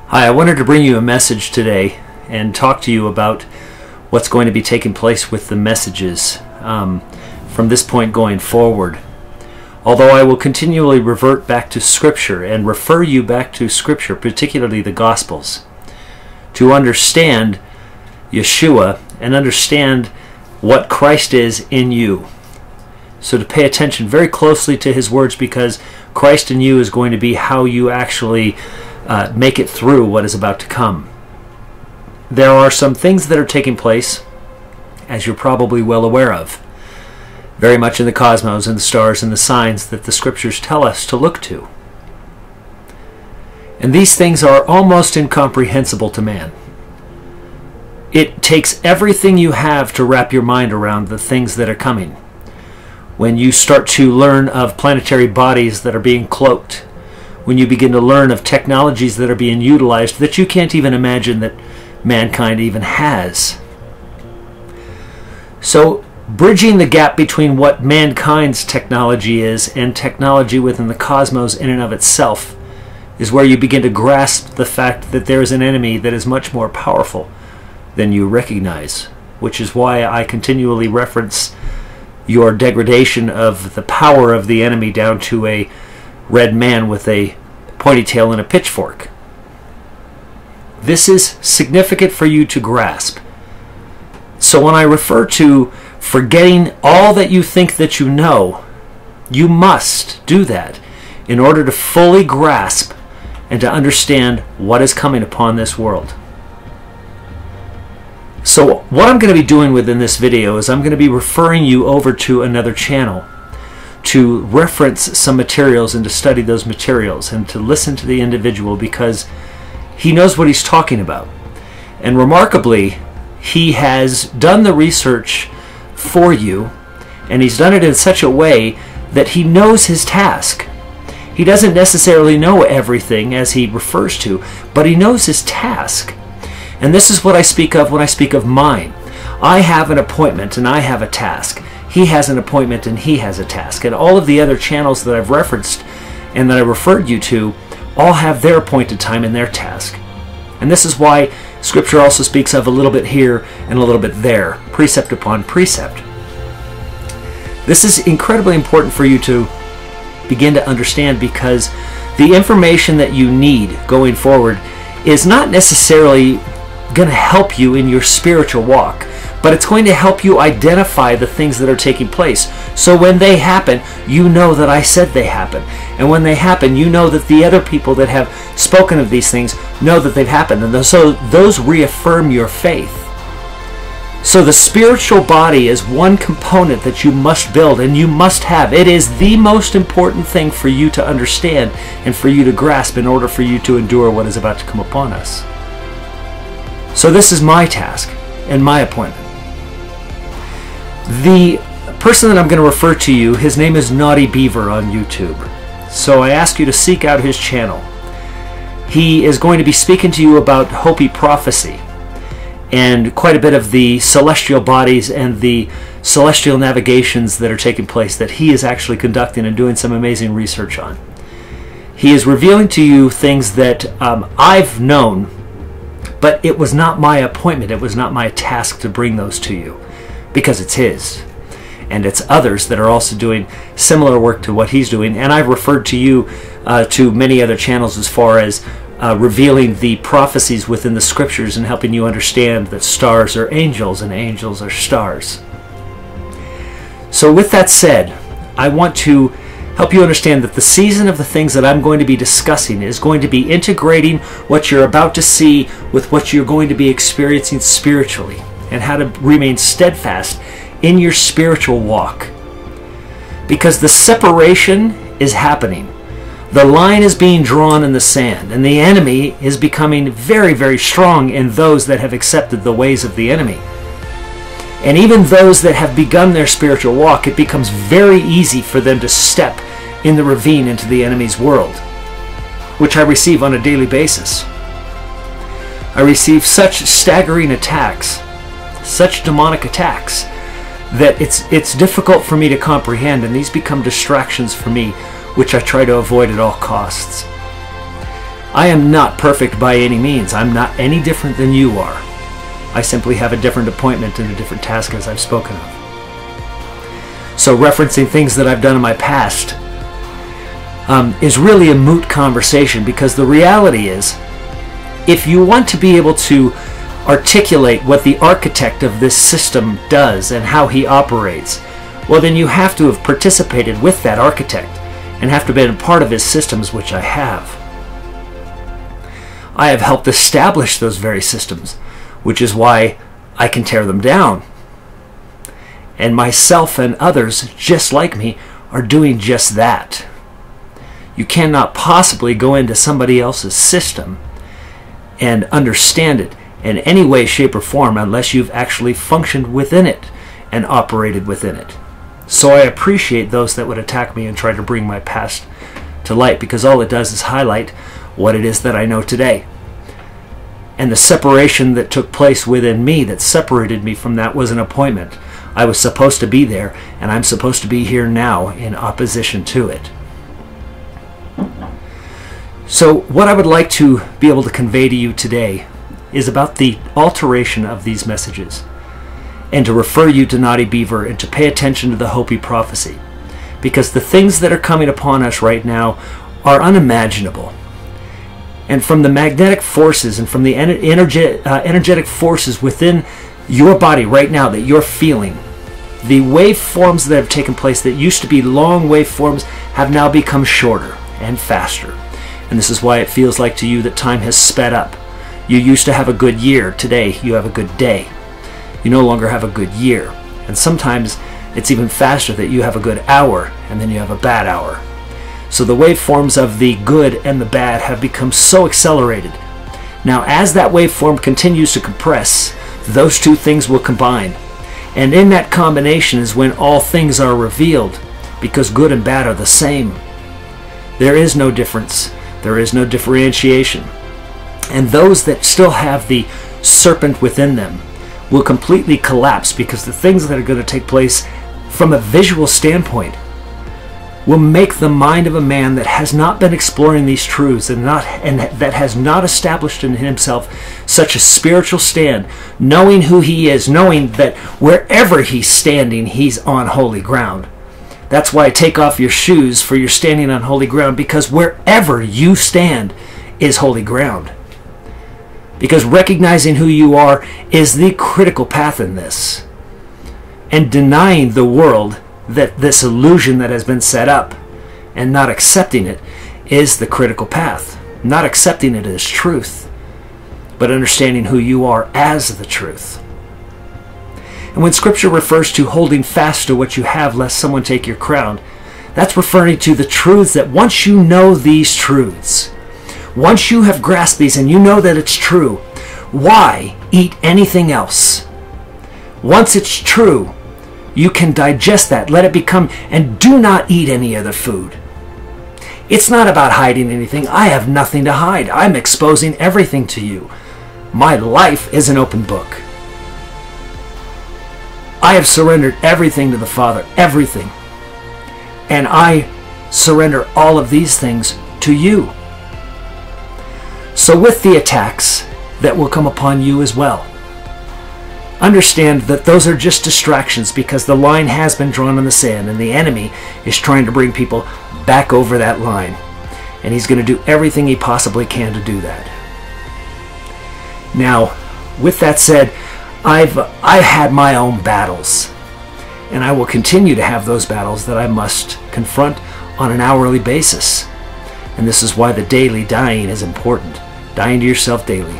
Hi, I wanted to bring you a message today and talk to you about what's going to be taking place with the messages from this point going forward. Although I will continually revert back to Scripture and refer you back to Scripture, particularly the Gospels, to understand Yeshua and understand what Christ is in you. So to pay attention very closely to His words, because Christ in you is going to be how you actually make it through what is about to come. There are some things that are taking place, as you're probably well aware of, very much in the cosmos and the stars and the signs that the Scriptures tell us to look to. And these things are almost incomprehensible to man. It takes everything you have to wrap your mind around the things that are coming. When you start to learn of planetary bodies that are being cloaked, when you begin to learn of technologies that are being utilized that you can't even imagine that mankind even has. So, bridging the gap between what mankind's technology is and technology within the cosmos in and of itself is where you begin to grasp the fact that there is an enemy that is much more powerful than you recognize, which is why I continually reference your degradation of the power of the enemy down to a red man with a pointy tail and a pitchfork. This is significant for you to grasp. So when I refer to forgetting all that you think that you know, you must do that in order to fully grasp and to understand what is coming upon this world. So what I'm going to be doing within this video is I'm going to be referring you over to another channel to reference some materials and to study those materials and to listen to the individual, because he knows what he's talking about. And remarkably, he has done the research for you, and he's done it in such a way that he knows his task. He doesn't necessarily know everything as he refers to, but he knows his task. And this is what I speak of when I speak of mine. I have an appointment and I have a task. He has an appointment and he has a task. And all of the other channels that I've referenced and that I referred you to all have their appointed time and their task. And this is why Scripture also speaks of a little bit here and a little bit there, precept upon precept. This is incredibly important for you to begin to understand, because the information that you need going forward is not necessarily going to help you in your spiritual walk, but it's going to help you identify the things that are taking place. So when they happen, you know that I said they happen. And when they happen, you know that the other people that have spoken of these things know that they've happened. And so those reaffirm your faith. So the spiritual body is one component that you must build and you must have. It is the most important thing for you to understand and for you to grasp in order for you to endure what is about to come upon us. So this is my task and my appointment. The person that I'm going to refer to you, his name is Naughty Beaver on YouTube. So I ask you to seek out his channel. He is going to be speaking to you about Hopi Prophecy and quite a bit of the celestial bodies and the celestial navigations that are taking place that he is actually conducting and doing some amazing research on. He is revealing to you things that I've known, but it was not my appointment, it was not my task to bring those to you, because it's his. And it's others that are also doing similar work to what he's doing. And I've referred to you to many other channels as far as revealing the prophecies within the Scriptures and helping you understand that stars are angels and angels are stars. So with that said, I want to help you understand that the season of the things that I'm going to be discussing is going to be integrating what you're about to see with what you're going to be experiencing spiritually, and how to remain steadfast in your spiritual walk. Because the separation is happening. The line is being drawn in the sand, and the enemy is becoming very, very strong in those that have accepted the ways of the enemy. And even those that have begun their spiritual walk, it becomes very easy for them to step in the ravine into the enemy's world, which I receive on a daily basis. I receive such staggering attacks, such demonic attacks, that it's difficult for me to comprehend, and these become distractions for me, which I try to avoid at all costs. I am not perfect by any means. I'm not any different than you are. I simply have a different appointment and a different task, as I've spoken of. So referencing things that I've done in my past is really a moot conversation, because the reality is, if you want to be able to articulate what the architect of this system does and how he operates, well, then you have to have participated with that architect and have to have been a part of his systems, which I have. I have helped establish those very systems, which is why I can tear them down. And myself and others just like me are doing just that. You cannot possibly go into somebody else's system and understand it in any way, shape, or form unless you've actually functioned within it and operated within it. So I appreciate those that would attack me and try to bring my past to light, because all it does is highlight what it is that I know today. And the separation that took place within me that separated me from that was an appointment. I was supposed to be there, and I'm supposed to be here now in opposition to it. So what I would like to be able to convey to you today is about the alteration of these messages, and to refer you to Naughty Beaver and to pay attention to the Hopi Prophecy, because the things that are coming upon us right now are unimaginable. And from the magnetic forces and from the energetic forces within your body right now that you're feeling, the waveforms that have taken place that used to be long waveforms have now become shorter and faster. And this is why it feels like to you that time has sped up. You used to have a good year. Today you have a good day. You no longer have a good year. And sometimes it's even faster, that you have a good hour and then you have a bad hour. So the waveforms of the good and the bad have become so accelerated. Now as that waveform continues to compress, those two things will combine. And in that combination is when all things are revealed, because good and bad are the same. There is no difference. There is no differentiation. And those that still have the serpent within them will completely collapse, because the things that are going to take place from a visual standpoint will make the mind of a man that has not been exploring these truths and that has not established in himself such a spiritual stand, knowing who he is, knowing that wherever he's standing, he's on holy ground. That's why take off your shoes, for you're standing on holy ground, because wherever you stand is holy ground. Because recognizing who you are is the critical path in this. And denying the world that this illusion that has been set up and not accepting it is the critical path. Not accepting it as truth, but understanding who you are as the truth. And when Scripture refers to holding fast to what you have lest someone take your crown, that's referring to the truths that once you know these truths, once you have grasped these and you know that it's true, why eat anything else? Once it's true, you can digest that, let it become, and do not eat any other food. It's not about hiding anything. I have nothing to hide. I'm exposing everything to you. My life is an open book. I have surrendered everything to the Father, everything. And I surrender all of these things to you. So with the attacks that will come upon you as well, understand that those are just distractions, because the line has been drawn in the sand and the enemy is trying to bring people back over that line. And he's going to do everything he possibly can to do that. Now, with that said, I've had my own battles, and I will continue to have those battles that I must confront on an hourly basis. And this is why the daily dying is important. Dying to yourself daily.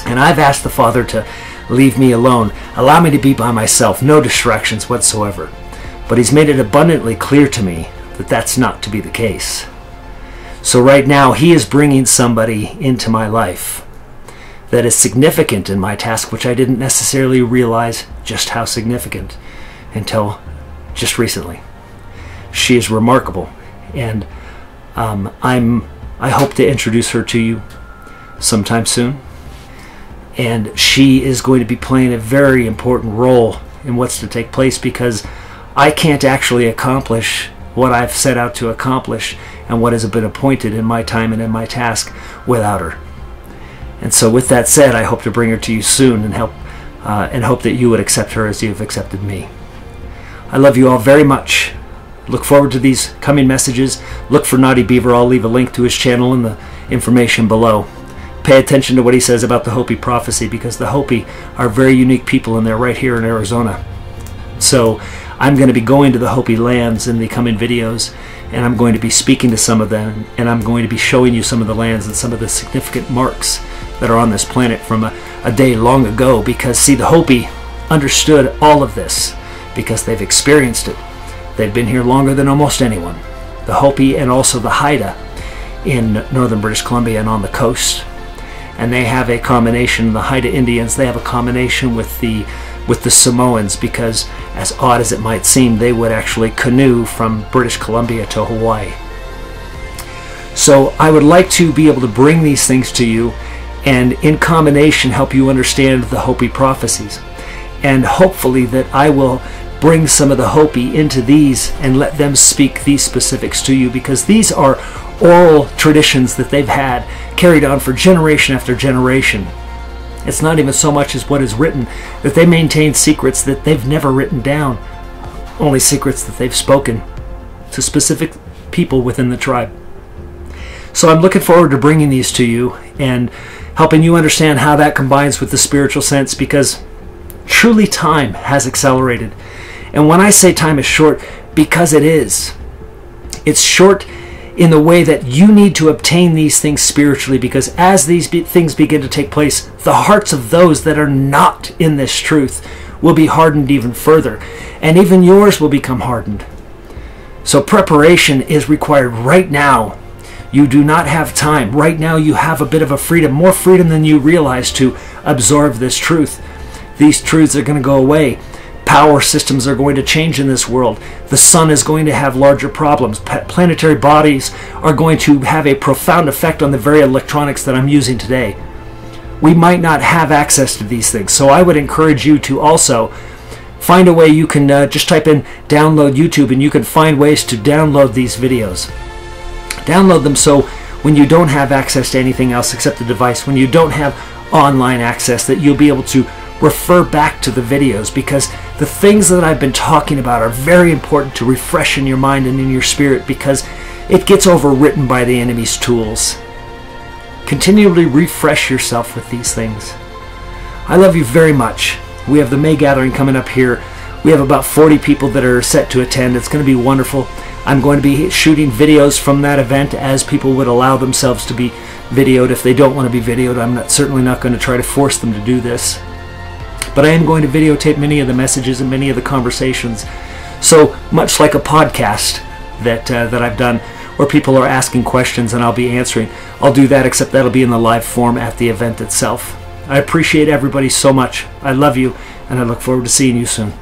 And I've asked the Father to leave me alone. Allow me to be by myself. No distractions whatsoever. But He's made it abundantly clear to me that that's not to be the case. So right now He is bringing somebody into my life that is significant in my task, which I didn't necessarily realize just how significant until just recently. She is remarkable, and I hope to introduce her to you sometime soon. And she is going to be playing a very important role in what's to take place, because I can't actually accomplish what I've set out to accomplish and what has been appointed in my time and in my task without her. And so with that said, I hope to bring her to you soon and hope that you would accept her as you have accepted me. I love you all very much. Look forward to these coming messages. Look for Naughty Beaver. I'll leave a link to his channel in the information below. Pay attention to what he says about the Hopi Prophecy, because the Hopi are very unique people and they're right here in Arizona. So I'm going to be going to the Hopi lands in the coming videos, and I'm going to be speaking to some of them, and I'm going to be showing you some of the lands and some of the significant marks that are on this planet from a day long ago, because see, the Hopi understood all of this because they've experienced it. They've been here longer than almost anyone. The Hopi and also the Haida in northern British Columbia and on the coast. And they have a combination, the Haida Indians, they have a combination with the Samoans, because as odd as it might seem, they would actually canoe from British Columbia to Hawaii. So I would like to be able to bring these things to you and in combination help you understand the Hopi prophecies. And hopefully that I will bring some of the Hopi into these and let them speak these specifics to you, because these are oral traditions that they've had carried on for generation after generation. It's not even so much as what is written, that they maintain secrets that they've never written down, only secrets that they've spoken to specific people within the tribe. So I'm looking forward to bringing these to you and helping you understand how that combines with the spiritual sense, because truly time has accelerated. And when I say time is short, because it is. It's short in the way that you need to obtain these things spiritually, because as these things begin to take place, the hearts of those that are not in this truth will be hardened even further, and even yours will become hardened. So preparation is required right now. You do not have time. Right now you have a bit of a freedom, more freedom than you realize, to absorb this truth. These truths are going to go away. Power systems are going to change in this world. The sun is going to have larger problems. Planetary bodies are going to have a profound effect on the very electronics that I'm using today. We might not have access to these things, so I would encourage you to also find a way you can just type in download YouTube, and you can find ways to download these videos. Download them so when you don't have access to anything else except the device, when you don't have online access, that you'll be able to refer back to the videos, because the things that I've been talking about are very important to refresh in your mind and in your spirit, because it gets overwritten by the enemy's tools. Continually refresh yourself with these things. I love you very much. We have the May gathering coming up here. We have about 40 people that are set to attend. It's going to be wonderful. I'm going to be shooting videos from that event as people would allow themselves to be videoed. If they don't want to be videoed, I'm certainly not going to try to force them to do this. But I am going to videotape many of the messages and many of the conversations. So much like a podcast that I've done, where people are asking questions and I'll be answering. I'll do that, except that'll be in the live form at the event itself. I appreciate everybody so much. I love you, and I look forward to seeing you soon.